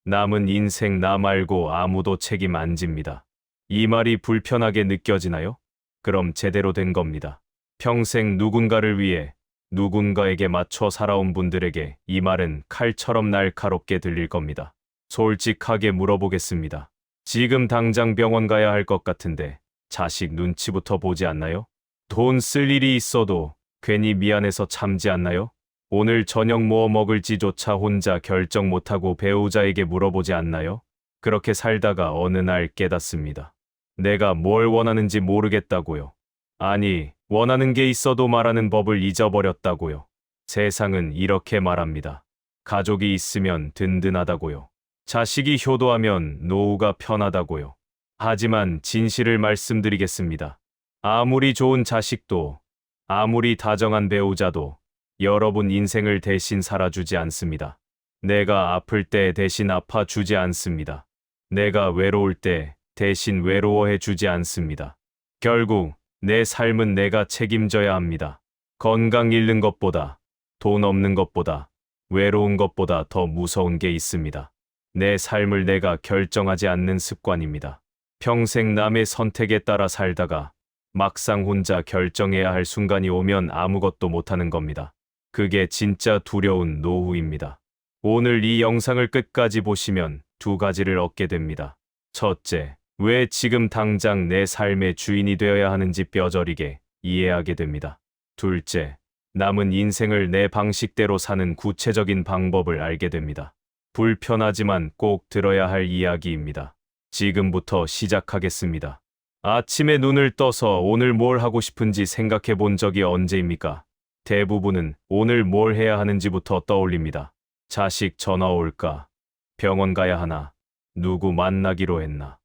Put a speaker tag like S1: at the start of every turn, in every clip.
S1: 남은 인생 나 말고 아무도 책임 안 집니다. 이 말이 불편하게 느껴지나요? 그럼 제대로 된 겁니다. 평생 누군가를 위해 누군가에게 맞춰 살아온 분들에게 이 말은 칼처럼 날카롭게 들릴 겁니다. 솔직하게 물어보겠습니다. 지금 당장 병원 가야 할 것 같은데 자식 눈치부터 보지 않나요? 돈 쓸 일이 있어도 괜히 미안해서 참지 않나요? 오늘 저녁 뭐 먹을지조차 혼자 결정 못하고 배우자에게 물어보지 않나요? 그렇게 살다가 어느 날 깨닫습니다. 내가 뭘 원하는지 모르겠다고요. 아니, 원하는 게 있어도 말하는 법을 잊어버렸다고요. 세상은 이렇게 말합니다. 가족이 있으면 든든하다고요. 자식이 효도하면 노후가 편하다고요. 하지만 진실을 말씀드리겠습니다. 아무리 좋은 자식도, 아무리 다정한 배우자도 여러분 인생을 대신 살아주지 않습니다. 내가 아플 때 대신 아파주지 않습니다. 내가 외로울 때 대신 외로워해 주지 않습니다. 결국 내 삶은 내가 책임져야 합니다. 건강 잃는 것보다, 돈 없는 것보다, 외로운 것보다 더 무서운 게 있습니다. 내 삶을 내가 결정하지 않는 습관입니다. 평생 남의 선택에 따라 살다가 막상 혼자 결정해야 할 순간이 오면 아무것도 못하는 겁니다. 그게 진짜 두려운 노후입니다. 오늘 이 영상을 끝까지 보시면 두 가지를 얻게 됩니다. 첫째, 왜 지금 당장 내 삶의 주인이 되어야 하는지 뼈저리게 이해하게 됩니다. 둘째, 남은 인생을 내 방식대로 사는 구체적인 방법을 알게 됩니다. 불편하지만 꼭 들어야 할 이야기입니다. 지금부터 시작하겠습니다. 아침에 눈을 떠서 오늘 뭘 하고 싶은지 생각해 본 적이 언제입니까? 대부분은 오늘 뭘 해야 하는지부터 떠올립니다. 자식 전화 올까? 병원 가야 하나? 누구 만나기로 했나?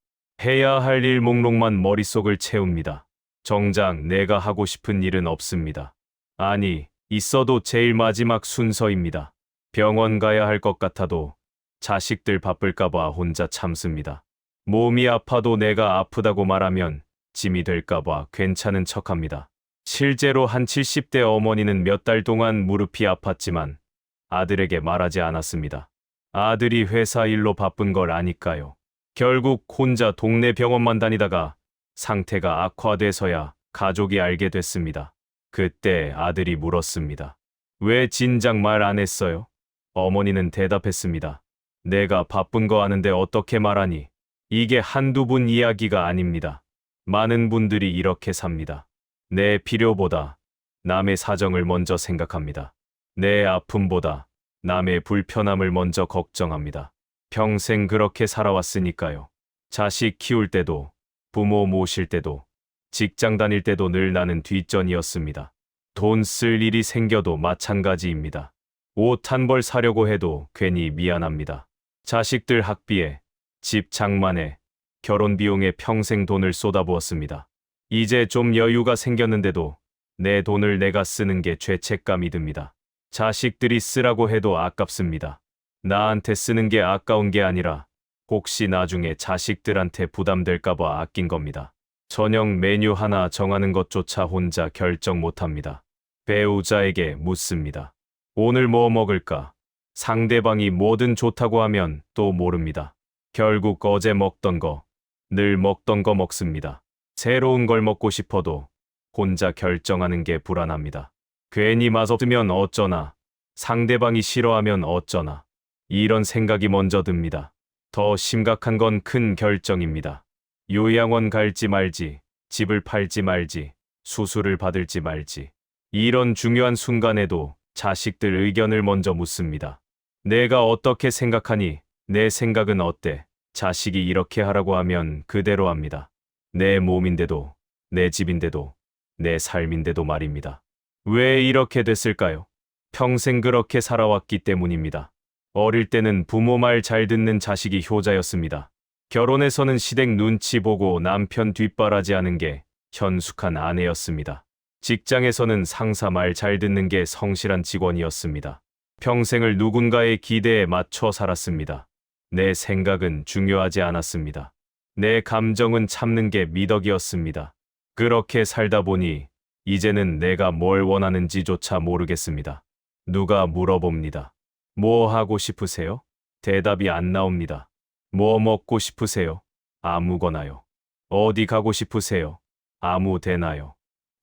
S1: 해야 할 일 목록만 머릿속을 채웁니다. 정작 내가 하고 싶은 일은 없습니다. 아니, 있어도 제일 마지막 순서입니다. 병원 가야 할 것 같아도 자식들 바쁠까봐 혼자 참습니다. 몸이 아파도 내가 아프다고 말하면 짐이 될까봐 괜찮은 척합니다. 실제로 한 70대 어머니는 몇 달 동안 무릎이 아팠지만 아들에게 말하지 않았습니다. 아들이 회사 일로 바쁜 걸 아니까요. 결국 혼자 동네 병원만 다니다가 상태가 악화돼서야 가족이 알게 됐습니다. 그때 아들이 물었습니다. 왜 진작 말 안 했어요? 어머니는 대답했습니다. 내가 바쁜 거 아는데 어떻게 말하니? 이게 한두 분 이야기가 아닙니다. 많은 분들이 이렇게 삽니다. 내 필요보다 남의 사정을 먼저 생각합니다. 내 아픔보다 남의 불편함을 먼저 걱정합니다. 평생 그렇게 살아왔으니까요. 자식 키울 때도, 부모 모실 때도, 직장 다닐 때도 늘 나는 뒷전이었습니다. 돈 쓸 일이 생겨도 마찬가지입니다. 옷 한 벌 사려고 해도 괜히 미안합니다. 자식들 학비에, 집 장만에, 결혼 비용에 평생 돈을 쏟아부었습니다. 이제 좀 여유가 생겼는데도 내 돈을 내가 쓰는 게 죄책감이 듭니다. 자식들이 쓰라고 해도 아깝습니다. 나한테 쓰는 게 아까운 게 아니라 혹시 나중에 자식들한테 부담될까봐 아낀 겁니다. 저녁 메뉴 하나 정하는 것조차 혼자 결정 못합니다. 배우자에게 묻습니다. 오늘 뭐 먹을까? 상대방이 뭐든 좋다고 하면 또 모릅니다. 결국 어제 먹던 거, 늘 먹던 거 먹습니다. 새로운 걸 먹고 싶어도 혼자 결정하는 게 불안합니다. 괜히 맛없으면 어쩌나, 상대방이 싫어하면 어쩌나, 이런 생각이 먼저 듭니다. 더 심각한 건 큰 결정입니다. 요양원 갈지 말지, 집을 팔지 말지, 수술을 받을지 말지. 이런 중요한 순간에도 자식들 의견을 먼저 묻습니다. 내가 어떻게 생각하니? 내 생각은 어때? 자식이 이렇게 하라고 하면 그대로 합니다. 내 몸인데도, 내 집인데도, 내 삶인데도 말입니다. 왜 이렇게 됐을까요? 평생 그렇게 살아왔기 때문입니다. 어릴 때는 부모 말 잘 듣는 자식이 효자였습니다. 결혼해서는 시댁 눈치 보고 남편 뒷바라지하는 게 현숙한 아내였습니다. 직장에서는 상사 말 잘 듣는 게 성실한 직원이었습니다. 평생을 누군가의 기대에 맞춰 살았습니다. 내 생각은 중요하지 않았습니다. 내 감정은 참는 게 미덕이었습니다. 그렇게 살다 보니 이제는 내가 뭘 원하는지조차 모르겠습니다. 누가 물어봅니다. 뭐 하고 싶으세요? 대답이 안 나옵니다. 뭐 먹고 싶으세요? 아무거나요. 어디 가고 싶으세요? 아무 데나요.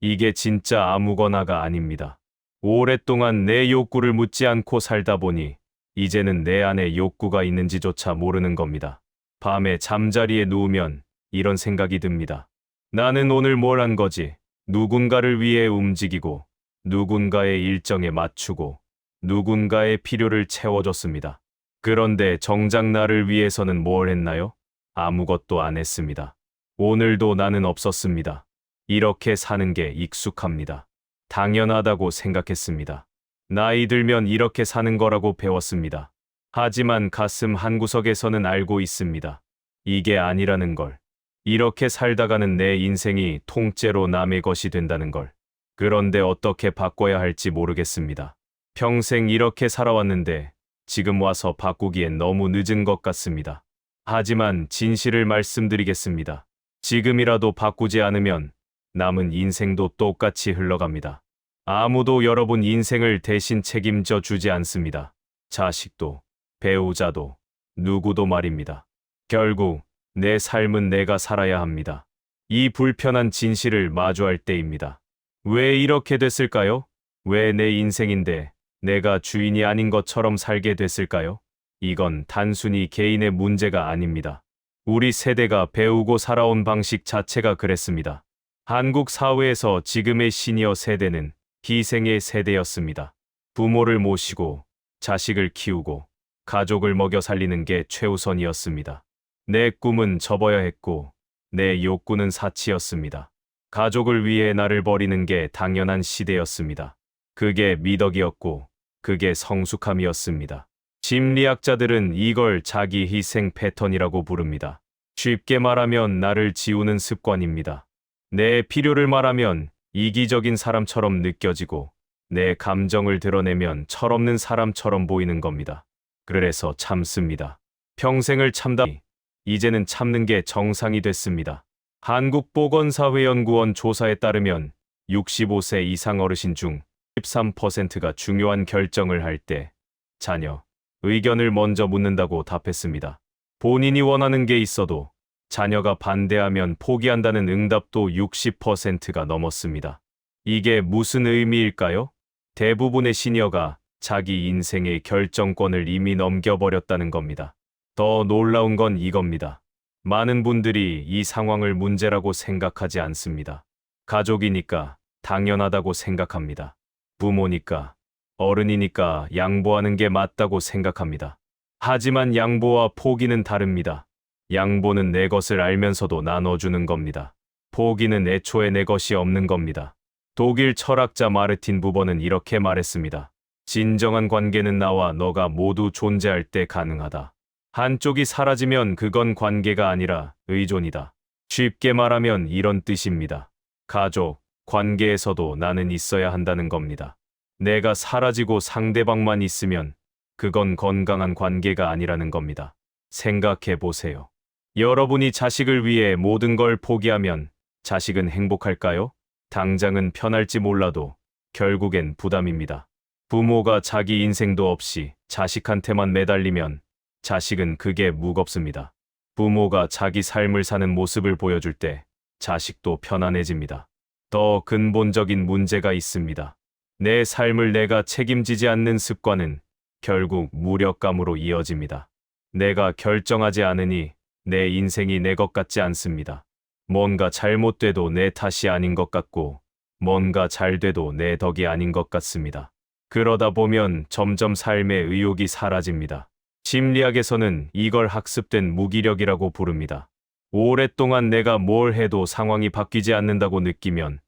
S1: 이게 진짜 아무거나가 아닙니다. 오랫동안 내 욕구를 묻지 않고 살다 보니 이제는 내 안에 욕구가 있는지조차 모르는 겁니다. 밤에 잠자리에 누우면 이런 생각이 듭니다. 나는 오늘 뭘 한 거지? 누군가를 위해 움직이고, 누군가의 일정에 맞추고, 누군가의 필요를 채워줬습니다. 그런데 정작 나를 위해서는 뭘 했나요? 아무것도 안 했습니다. 오늘도 나는 없었습니다. 이렇게 사는 게 익숙합니다. 당연하다고 생각했습니다. 나이 들면 이렇게 사는 거라고 배웠습니다. 하지만 가슴 한구석에서는 알고 있습니다. 이게 아니라는 걸. 이렇게 살다가는 내 인생이 통째로 남의 것이 된다는 걸. 그런데 어떻게 바꿔야 할지 모르겠습니다. 평생 이렇게 살아왔는데 지금 와서 바꾸기엔 너무 늦은 것 같습니다. 하지만 진실을 말씀드리겠습니다. 지금이라도 바꾸지 않으면 남은 인생도 똑같이 흘러갑니다. 아무도 여러분 인생을 대신 책임져 주지 않습니다. 자식도, 배우자도, 누구도 말입니다. 결국 내 삶은 내가 살아야 합니다. 이 불편한 진실을 마주할 때입니다. 왜 이렇게 됐을까요? 왜 내 인생인데 내가 주인이 아닌 것처럼 살게 됐을까요? 이건 단순히 개인의 문제가 아닙니다. 우리 세대가 배우고 살아온 방식 자체가 그랬습니다. 한국 사회에서 지금의 시니어 세대는 희생의 세대였습니다. 부모를 모시고 자식을 키우고 가족을 먹여 살리는 게 최우선이었습니다. 내 꿈은 접어야 했고 내 욕구는 사치였습니다. 가족을 위해 나를 버리는 게 당연한 시대였습니다. 그게 미덕이었고 그게 성숙함이었습니다. 심리학자들은 이걸 자기 희생 패턴이라고 부릅니다. 쉽게 말하면 나를 지우는 습관입니다. 내 필요를 말하면 이기적인 사람처럼 느껴지고 내 감정을 드러내면 철없는 사람처럼 보이는 겁니다. 그래서 참습니다. 평생을 참다 이제는 참는 게 정상이 됐습니다. 한국보건사회연구원 조사에 따르면 65세 이상 어르신 중 13%가 중요한 결정을 할 때 자녀, 의견을 먼저 묻는다고 답했습니다. 본인이 원하는 게 있어도 자녀가 반대하면 포기한다는 응답도 60%가 넘었습니다. 이게 무슨 의미일까요? 대부분의 시니어가 자기 인생의 결정권을 이미 넘겨버렸다는 겁니다. 더 놀라운 건 이겁니다. 많은 분들이 이 상황을 문제라고 생각하지 않습니다. 가족이니까 당연하다고 생각합니다. 부모니까, 어른이니까 양보하는 게 맞다고 생각합니다. 하지만 양보와 포기는 다릅니다. 양보는 내 것을 알면서도 나눠주는 겁니다. 포기는 애초에 내 것이 없는 겁니다. 독일 철학자 마르틴 부버는 이렇게 말했습니다. 진정한 관계는 나와 너가 모두 존재할 때 가능하다. 한쪽이 사라지면 그건 관계가 아니라 의존이다. 쉽게 말하면 이런 뜻입니다. 가족, 관계에서도 나는 있어야 한다는 겁니다. 내가 사라지고 상대방만 있으면 그건 건강한 관계가 아니라는 겁니다. 생각해 보세요. 여러분이 자식을 위해 모든 걸 포기하면 자식은 행복할까요? 당장은 편할지 몰라도 결국엔 부담입니다. 부모가 자기 인생도 없이 자식한테만 매달리면 자식은 그게 무겁습니다. 부모가 자기 삶을 사는 모습을 보여줄 때 자식도 편안해집니다. 더 근본적인 문제가 있습니다. 내 삶을 내가 책임지지 않는 습관은 결국 무력감으로 이어집니다. 내가 결정하지 않으니 내 인생이 내 것 같지 않습니다. 뭔가 잘못돼도 내 탓이 아닌 것 같고 뭔가 잘 돼도 내 덕이 아닌 것 같습니다. 그러다 보면 점점 삶의 의욕이 사라집니다. 심리학에서는 이걸 학습된 무기력이라고 부릅니다. 오랫동안 내가 뭘 해도 상황이 바뀌지 않는다고 느끼면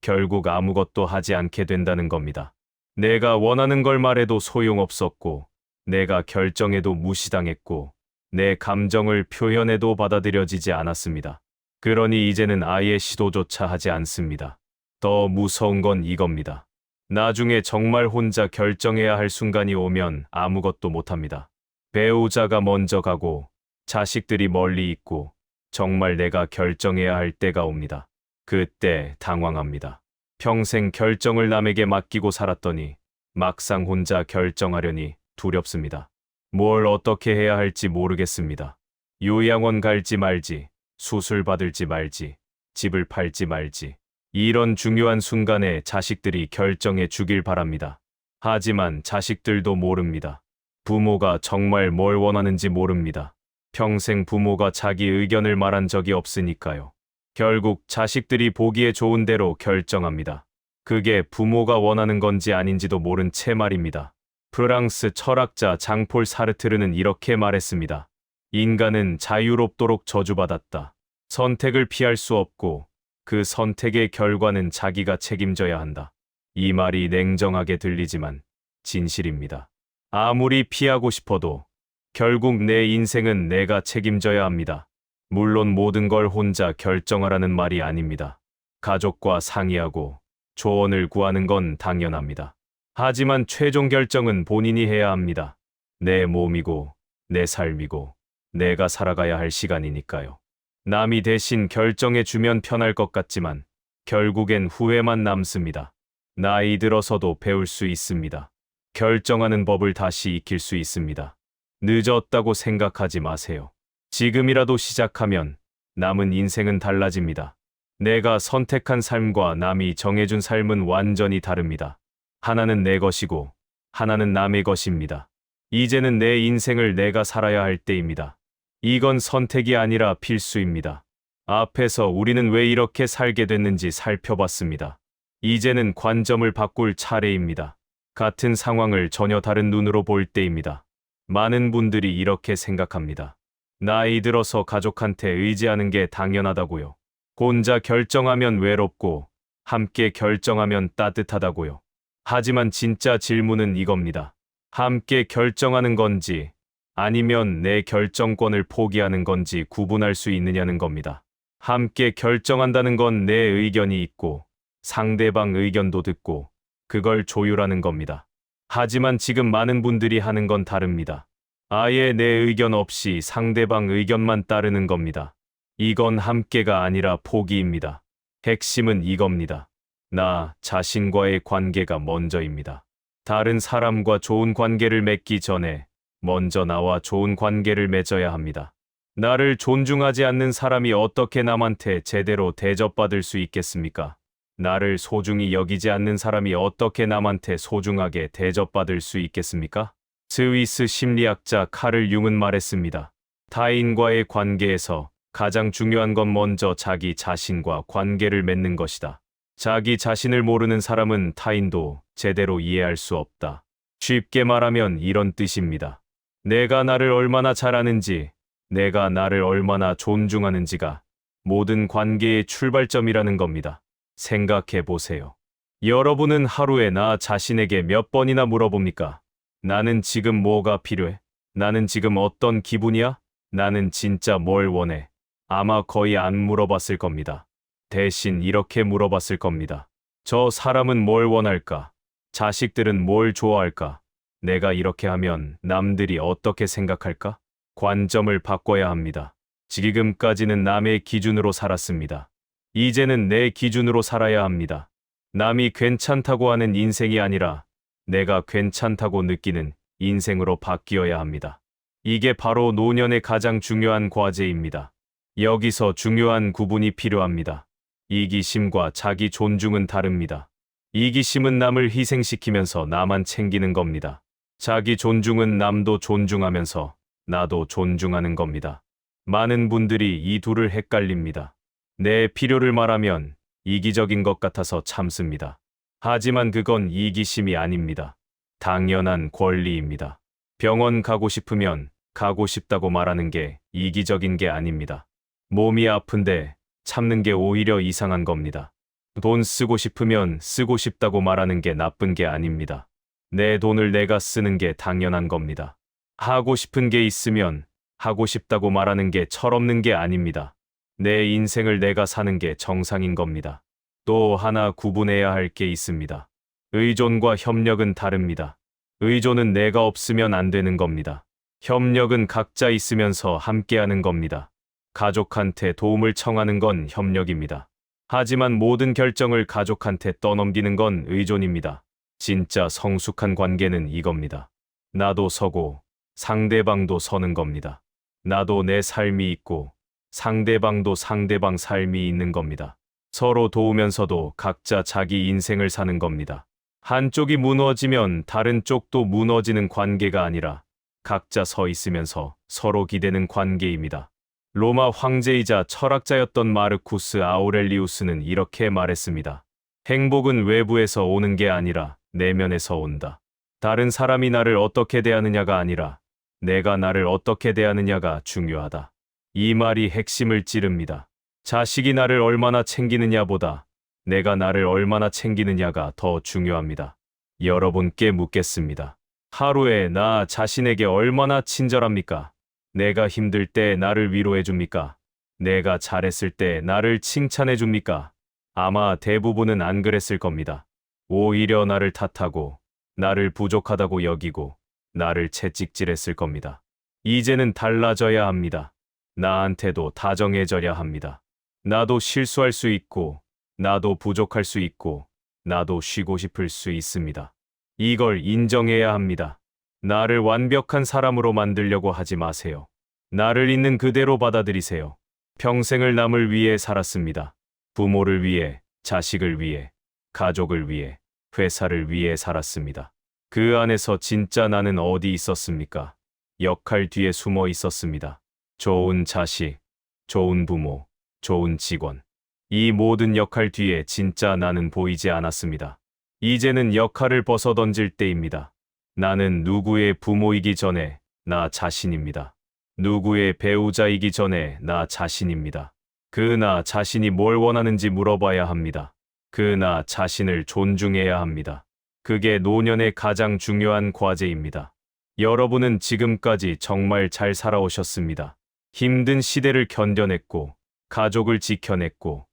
S1: 결국 아무것도 하지 않게 된다는 겁니다. 내가 원하는 걸 말해도 소용없었고, 내가 결정해도 무시당했고, 내 감정을 표현해도 받아들여지지 않았습니다. 그러니 이제는 아예 시도조차 하지 않습니다. 더 무서운 건 이겁니다. 나중에 정말 혼자 결정해야 할 순간이 오면 아무것도 못합니다. 배우자가 먼저 가고, 자식들이 멀리 있고, 정말 내가 결정해야 할 때가 옵니다. 그때 당황합니다. 평생 결정을 남에게 맡기고 살았더니 막상 혼자 결정하려니 두렵습니다. 뭘 어떻게 해야 할지 모르겠습니다. 요양원 갈지 말지, 수술 받을지 말지, 집을 팔지 말지. 이런 중요한 순간에 자식들이 결정해 주길 바랍니다. 하지만 자식들도 모릅니다. 부모가 정말 뭘 원하는지 모릅니다. 평생 부모가 자기 의견을 말한 적이 없으니까요. 결국 자식들이 보기에 좋은 대로 결정합니다. 그게 부모가 원하는 건지 아닌지도 모른 채 말입니다. 프랑스 철학자 장폴 사르트르는 이렇게 말했습니다. 인간은 자유롭도록 저주받았다. 선택을 피할 수 없고 그 선택의 결과는 자기가 책임져야 한다. 이 말이 냉정하게 들리지만 진실입니다. 아무리 피하고 싶어도 결국 내 인생은 내가 책임져야 합니다. 물론 모든 걸 혼자 결정하라는 말이 아닙니다. 가족과 상의하고 조언을 구하는 건 당연합니다. 하지만 최종 결정은 본인이 해야 합니다. 내 몸이고 내 삶이고 내가 살아가야 할 시간이니까요. 남이 대신 결정해 주면 편할 것 같지만 결국엔 후회만 남습니다. 나이 들어서도 배울 수 있습니다. 결정하는 법을 다시 익힐 수 있습니다. 늦었다고 생각하지 마세요. 지금이라도 시작하면 남은 인생은 달라집니다. 내가 선택한 삶과 남이 정해준 삶은 완전히 다릅니다. 하나는 내 것이고 하나는 남의 것입니다. 이제는 내 인생을 내가 살아야 할 때입니다. 이건 선택이 아니라 필수입니다. 앞에서 우리는 왜 이렇게 살게 됐는지 살펴봤습니다. 이제는 관점을 바꿀 차례입니다. 같은 상황을 전혀 다른 눈으로 볼 때입니다. 많은 분들이 이렇게 생각합니다. 나이 들어서 가족한테 의지하는 게 당연하다고요. 혼자 결정하면 외롭고 함께 결정하면 따뜻하다고요. 하지만 진짜 질문은 이겁니다. 함께 결정하는 건지 아니면 내 결정권을 포기하는 건지 구분할 수 있느냐는 겁니다. 함께 결정한다는 건 내 의견이 있고 상대방 의견도 듣고 그걸 조율하는 겁니다. 하지만 지금 많은 분들이 하는 건 다릅니다. 아예 내 의견 없이 상대방 의견만 따르는 겁니다. 이건 함께가 아니라 포기입니다. 핵심은 이겁니다. 나 자신과의 관계가 먼저입니다. 다른 사람과 좋은 관계를 맺기 전에 먼저 나와 좋은 관계를 맺어야 합니다. 나를 존중하지 않는 사람이 어떻게 남한테 제대로 대접받을 수 있겠습니까? 나를 소중히 여기지 않는 사람이 어떻게 남한테 소중하게 대접받을 수 있겠습니까? 스위스 심리학자 카를 융은 말했습니다. 타인과의 관계에서 가장 중요한 건 먼저 자기 자신과 관계를 맺는 것이다. 자기 자신을 모르는 사람은 타인도 제대로 이해할 수 없다. 쉽게 말하면 이런 뜻입니다. 내가 나를 얼마나 잘 아는지, 내가 나를 얼마나 존중하는지가 모든 관계의 출발점이라는 겁니다. 생각해 보세요. 여러분은 하루에 나 자신에게 몇 번이나 물어봅니까? 나는 지금 뭐가 필요해? 나는 지금 어떤 기분이야? 나는 진짜 뭘 원해? 아마 거의 안 물어봤을 겁니다. 대신 이렇게 물어봤을 겁니다. 저 사람은 뭘 원할까? 자식들은 뭘 좋아할까? 내가 이렇게 하면 남들이 어떻게 생각할까? 관점을 바꿔야 합니다. 지금까지는 남의 기준으로 살았습니다. 이제는 내 기준으로 살아야 합니다. 남이 괜찮다고 하는 인생이 아니라 내가 괜찮다고 느끼는 인생으로 바뀌어야 합니다. 이게 바로 노년의 가장 중요한 과제입니다. 여기서 중요한 구분이 필요합니다. 이기심과 자기 존중은 다릅니다. 이기심은 남을 희생시키면서 나만 챙기는 겁니다. 자기 존중은 남도 존중하면서 나도 존중하는 겁니다. 많은 분들이 이 둘을 헷갈립니다. 내 필요를 말하면 이기적인 것 같아서 참습니다. 하지만 그건 이기심이 아닙니다. 당연한 권리입니다. 병원 가고 싶으면 가고 싶다고 말하는 게 이기적인 게 아닙니다. 몸이 아픈데 참는 게 오히려 이상한 겁니다. 돈 쓰고 싶으면 쓰고 싶다고 말하는 게 나쁜 게 아닙니다. 내 돈을 내가 쓰는 게 당연한 겁니다. 하고 싶은 게 있으면 하고 싶다고 말하는 게 철없는 게 아닙니다. 내 인생을 내가 사는 게 정상인 겁니다. 또 하나 구분해야 할 게 있습니다. 의존과 협력은 다릅니다. 의존은 내가 없으면 안 되는 겁니다. 협력은 각자 있으면서 함께하는 겁니다. 가족한테 도움을 청하는 건 협력입니다. 하지만 모든 결정을 가족한테 떠넘기는 건 의존입니다. 진짜 성숙한 관계는 이겁니다. 나도 서고 상대방도 서는 겁니다. 나도 내 삶이 있고 상대방도 상대방 삶이 있는 겁니다. 서로 도우면서도 각자 자기 인생을 사는 겁니다. 한쪽이 무너지면 다른 쪽도 무너지는 관계가 아니라 각자 서 있으면서 서로 기대는 관계입니다. 로마 황제이자 철학자였던 마르쿠스 아우렐리우스는 이렇게 말했습니다. 행복은 외부에서 오는 게 아니라 내면에서 온다. 다른 사람이 나를 어떻게 대하느냐가 아니라 내가 나를 어떻게 대하느냐가 중요하다. 이 말이 핵심을 찌릅니다. 자식이 나를 얼마나 챙기느냐보다 내가 나를 얼마나 챙기느냐가 더 중요합니다. 여러분께 묻겠습니다. 하루에 나 자신에게 얼마나 친절합니까? 내가 힘들 때 나를 위로해 줍니까? 내가 잘했을 때 나를 칭찬해 줍니까? 아마 대부분은 안 그랬을 겁니다. 오히려 나를 탓하고 나를 부족하다고 여기고 나를 채찍질했을 겁니다. 이제는 달라져야 합니다. 나한테도 다정해져야 합니다. 나도 실수할 수 있고 나도 부족할 수 있고 나도 쉬고 싶을 수 있습니다. 이걸 인정해야 합니다. 나를 완벽한 사람으로 만들려고 하지 마세요. 나를 있는 그대로 받아들이세요. 평생을 남을 위해 살았습니다. 부모를 위해, 자식을 위해, 가족을 위해, 회사를 위해 살았습니다. 그 안에서 진짜 나는 어디 있었습니까? 역할 뒤에 숨어 있었습니다. 좋은 자식, 좋은 부모, 좋은 직원. 이 모든 역할 뒤에 진짜 나는 보이지 않았습니다. 이제는 역할을 벗어던질 때입니다. 나는 누구의 부모이기 전에 나 자신입니다. 누구의 배우자이기 전에 나 자신입니다. 그 나 자신이 뭘 원하는지 물어봐야 합니다. 그 나 자신을 존중해야 합니다. 그게 노년의 가장 중요한 과제입니다. 여러분은 지금까지 정말 잘 살아오셨습니다. 힘든 시대를 견뎌냈고, 가족을 지켜냈고,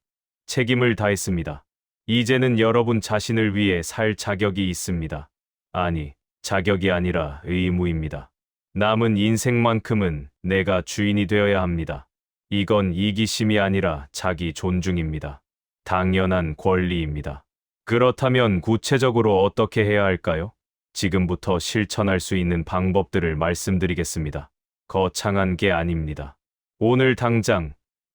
S1: 책임을 다했습니다. 이제는 여러분 자신을 위해 살 자격이 있습니다. 아니, 자격이 아니라 의무입니다. 남은 인생만큼은 내가 주인이 되어야 합니다. 이건 이기심이 아니라 자기 존중입니다. 당연한 권리입니다. 그렇다면 구체적으로 어떻게 해야 할까요? 지금부터 실천할 수 있는 방법들을 말씀드리겠습니다. 거창한 게 아닙니다. 오늘 당장,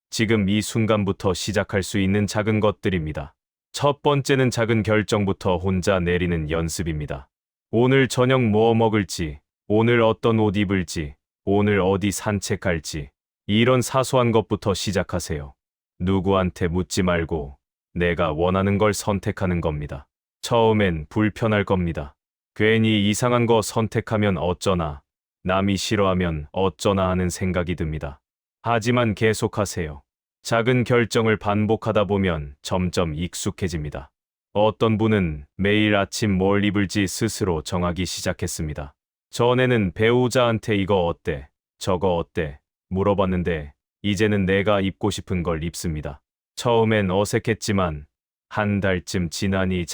S1: 지금 이 순간부터 시작할 수 있는 작은 것들입니다. 첫 번째는 작은 결정부터 혼자 내리는 연습입니다. 오늘 저녁 뭐 먹을지, 오늘 어떤 옷 입을지, 오늘 어디 산책할지, 이런 사소한 것부터 시작하세요. 누구한테 묻지 말고 내가 원하는 걸 선택하는 겁니다. 처음엔 불편할 겁니다. 괜히 이상한 거 선택하면 어쩌나, 남이 싫어하면 어쩌나 하는 생각이 듭니다. 하지만 계속하세요. 작은 결정을 반복하다 보면 점점 익숙해집니다. 어떤 분은 매일 아침 뭘 입을지 스스로 정하기 시작했습니다. 전에는 배우자한테 이거 어때, 저거 어때 물어봤는데 이제는 내가 입고 싶은 걸 입습니다. 처음엔 어색했지만 한 달쯤 지나니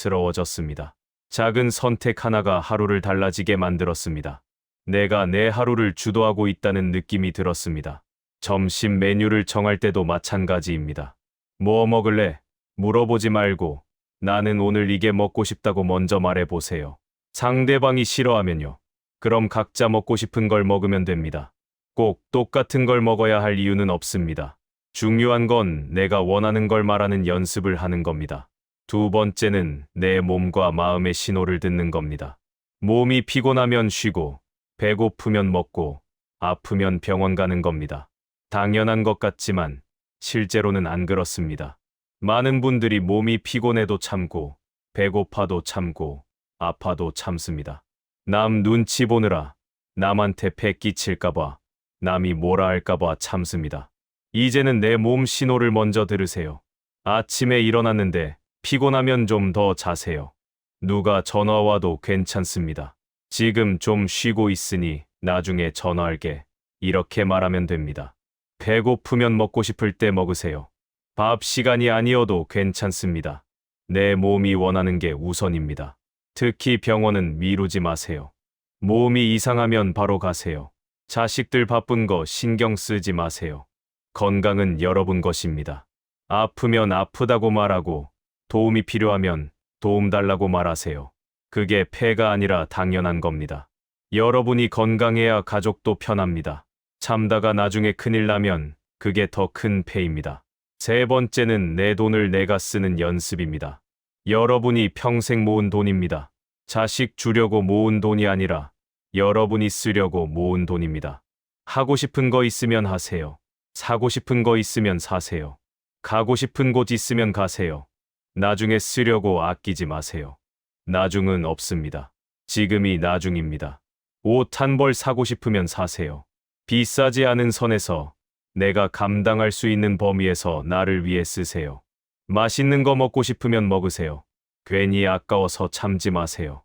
S1: 자연스러워졌습니다. 작은 선택 하나가 하루를 달라지게 만들었습니다. 내가 내 하루를 주도하고 있다는 느낌이 들었습니다. 점심 메뉴를 정할 때도 마찬가지입니다. 뭐 먹을래? 물어보지 말고 나는 오늘 이게 먹고 싶다고 먼저 말해보세요. 상대방이 싫어하면요. 그럼 각자 먹고 싶은 걸 먹으면 됩니다. 꼭 똑같은 걸 먹어야 할 이유는 없습니다. 중요한 건 내가 원하는 걸 말하는 연습을 하는 겁니다. 두 번째는 내 몸과 마음의 신호를 듣는 겁니다. 몸이 피곤하면 쉬고, 배고프면 먹고, 아프면 병원 가는 겁니다. 당연한 것 같지만 실제로는 안 그렇습니다. 많은 분들이 몸이 피곤해도 참고, 배고파도 참고, 아파도 참습니다. 남 눈치 보느라, 남한테 배 끼칠까봐, 남이 뭐라 할까봐 참습니다. 이제는 내 몸 신호를 먼저 들으세요. 아침에 일어났는데 피곤하면 좀 더 자세요. 누가 전화 와도 괜찮습니다. 지금 좀 쉬고 있으니 나중에 전화할게. 이렇게 말하면 됩니다. 배고프면 먹고 싶을 때 먹으세요. 밥 시간이 아니어도 괜찮습니다. 내 몸이 원하는 게 우선입니다. 특히 병원은 미루지 마세요. 몸이 이상하면 바로 가세요. 자식들 바쁜 거 신경 쓰지 마세요. 건강은 여러분 것입니다. 아프면 아프다고 말하고 도움이 필요하면 도움 달라고 말하세요. 그게 폐가 아니라 당연한 겁니다. 여러분이 건강해야 가족도 편합니다. 참다가 나중에 큰일 나면 그게 더 큰 패입니다. 세 번째는 내 돈을 내가 쓰는 연습입니다. 여러분이 평생 모은 돈입니다. 자식 주려고 모은 돈이 아니라 여러분이 쓰려고 모은 돈입니다. 하고 싶은 거 있으면 하세요. 사고 싶은 거 있으면 사세요. 가고 싶은 곳 있으면 가세요. 나중에 쓰려고 아끼지 마세요. 나중은 없습니다. 지금이 나중입니다. 옷 한 벌 사고 싶으면 사세요. 비싸지 않은 선에서 내가 감당할 수 있는 범위에서 나를 위해 쓰세요. 맛있는 거 먹고 싶으면 먹으세요. 괜히 아까워서 참지 마세요.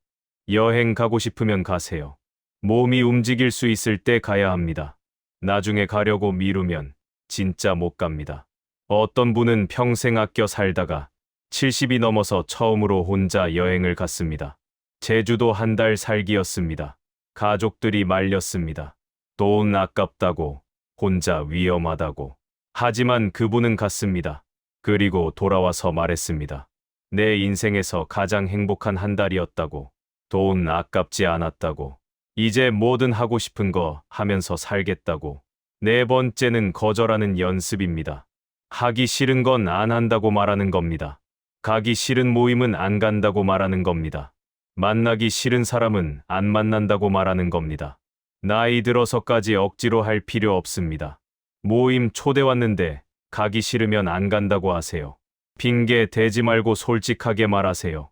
S1: 여행 가고 싶으면 가세요. 몸이 움직일 수 있을 때 가야 합니다. 나중에 가려고 미루면 진짜 못 갑니다. 어떤 분은 평생 아껴 살다가 70이 넘어서 처음으로 혼자 여행을 갔습니다. 제주도 한 달 살기였습니다. 가족들이 말렸습니다. 돈 아깝다고, 혼자 위험하다고. 하지만 그분은 갔습니다. 그리고 돌아와서 말했습니다. 내 인생에서 가장 행복한 한 달이었다고. 돈 아깝지 않았다고. 이제 뭐든 하고 싶은 거 하면서 살겠다고. 네 번째는 거절하는 연습입니다. 하기 싫은 건 안 한다고 말하는 겁니다. 가기 싫은 모임은 안 간다고 말하는 겁니다. 만나기 싫은 사람은 안 만난다고 말하는 겁니다. 나이 들어서까지 억지로 할 필요 없습니다. 모임 초대 왔는데 가기 싫으면 안 간다고 하세요. 핑계 대지 말고 솔직하게 말하세요.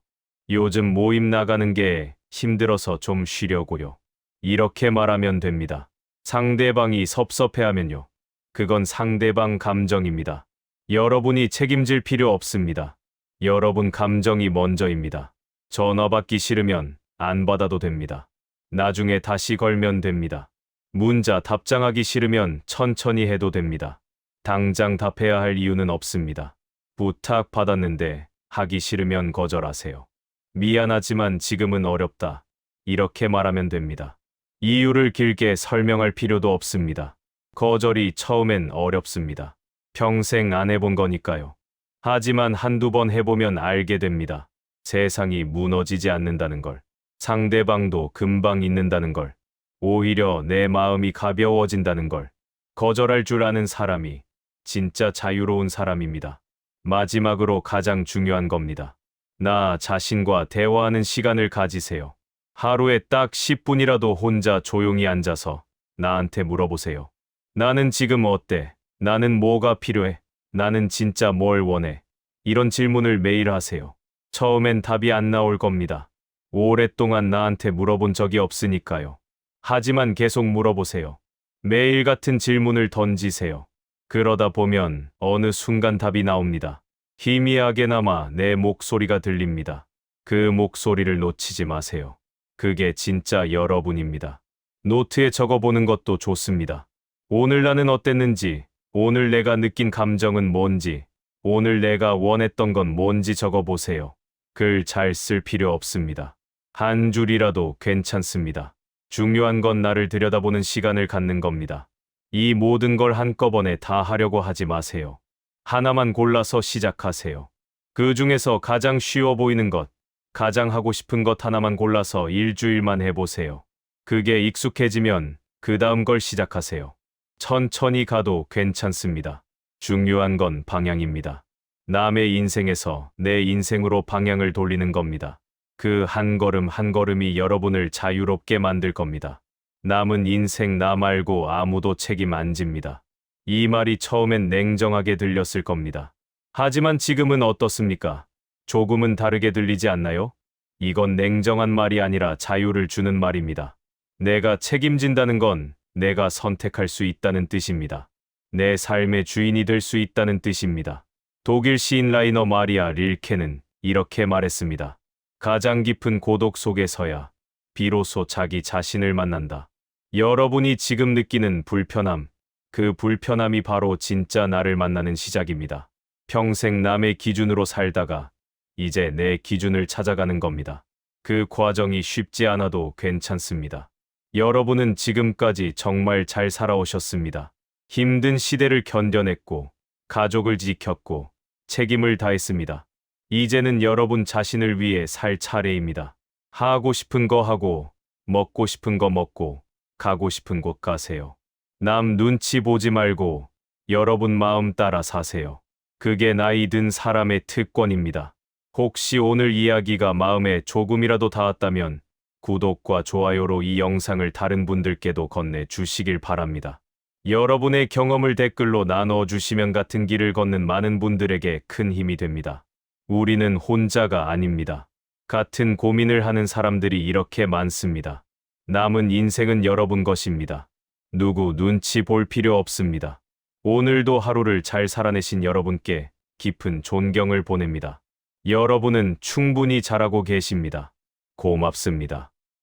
S1: 요즘 모임 나가는 게 힘들어서 좀 쉬려고요. 이렇게 말하면 됩니다. 상대방이 섭섭해하면요. 그건 상대방 감정입니다. 여러분이 책임질 필요 없습니다. 여러분 감정이 먼저입니다. 전화 받기 싫으면 안 받아도 됩니다. 나중에 다시 걸면 됩니다. 문자 답장하기 싫으면 천천히 해도 됩니다. 당장 답해야 할 이유는 없습니다. 부탁 받았는데 하기 싫으면 거절하세요. 미안하지만 지금은 어렵다. 이렇게 말하면 됩니다. 이유를 길게 설명할 필요도 없습니다. 거절이 처음엔 어렵습니다. 평생 안 해본 거니까요. 하지만 한두 번 해보면 알게 됩니다. 세상이 무너지지 않는다는 걸. 상대방도 금방 잊는다는 걸. 오히려 내 마음이 가벼워진다는 걸. 거절할 줄 아는 사람이 진짜 자유로운 사람입니다. 마지막으로 가장 중요한 겁니다. 나 자신과 대화하는 시간을 가지세요. 하루에 딱 10분이라도 혼자 조용히 앉아서 나한테 물어보세요. 나는 지금 어때? 나는 뭐가 필요해? 나는 진짜 뭘 원해? 이런 질문을 매일 하세요. 처음엔 답이 안 나올 겁니다. 오랫동안 나한테 물어본 적이 없으니까요. 하지만 계속 물어보세요. 매일 같은 질문을 던지세요. 그러다 보면 어느 순간 답이 나옵니다. 희미하게나마 내 목소리가 들립니다. 그 목소리를 놓치지 마세요. 그게 진짜 여러분입니다. 노트에 적어보는 것도 좋습니다. 오늘 나는 어땠는지, 오늘 내가 느낀 감정은 뭔지, 오늘 내가 원했던 건 뭔지 적어보세요. 글 잘 쓸 필요 없습니다. 한 줄이라도 괜찮습니다. 중요한 건 나를 들여다보는 시간을 갖는 겁니다. 이 모든 걸 한꺼번에 다 하려고 하지 마세요. 하나만 골라서 시작하세요. 그 중에서 가장 쉬워 보이는 것, 가장 하고 싶은 것 하나만 골라서 일주일만 해보세요. 그게 익숙해지면 그 다음 걸 시작하세요. 천천히 가도 괜찮습니다. 중요한 건 방향입니다. 남의 인생에서 내 인생으로 방향을 돌리는 겁니다. 그 한 걸음 한 걸음이 여러분을 자유롭게 만들 겁니다. 남은 인생 나 말고 아무도 책임 안 집니다. 이 말이 처음엔 냉정하게 들렸을 겁니다. 하지만 지금은 어떻습니까? 조금은 다르게 들리지 않나요? 이건 냉정한 말이 아니라 자유를 주는 말입니다. 내가 책임진다는 건 내가 선택할 수 있다는 뜻입니다. 내 삶의 주인이 될 수 있다는 뜻입니다. 독일 시인 라이너 마리아 릴케는 이렇게 말했습니다. 가장 깊은 고독 속에서야 비로소 자기 자신을 만난다. 여러분이 지금 느끼는 불편함, 그 불편함이 바로 진짜 나를 만나는 시작입니다. 평생 남의 기준으로 살다가 이제 내 기준을 찾아가는 겁니다. 그 과정이 쉽지 않아도 괜찮습니다. 여러분은 지금까지 정말 잘 살아오셨습니다. 힘든 시대를 견뎌냈고, 가족을 지켰고, 책임을 다했습니다. 이제는 여러분 자신을 위해 살 차례입니다. 하고 싶은 거 하고, 먹고 싶은 거 먹고 가고 싶은 곳 가세요. 남 눈치 보지 말고 여러분 마음 따라 사세요. 그게 나이 든 사람의 특권입니다. 혹시 오늘 이야기가 마음에 조금이라도 닿았다면 구독과 좋아요로 이 영상을 다른 분들께도 건네주시길 바랍니다. 여러분의 경험을 댓글로 나눠주시면 같은 길을 걷는 많은 분들에게 큰 힘이 됩니다. 우리는 혼자가 아닙니다. 같은 고민을 하는 사람들이 이렇게 많습니다. 남은 인생은 여러분 것입니다. 누구 눈치 볼 필요 없습니다. 오늘도 하루를 잘 살아내신 여러분께 깊은 존경을 보냅니다. 여러분은 충분히 잘하고 계십니다. 고맙습니다.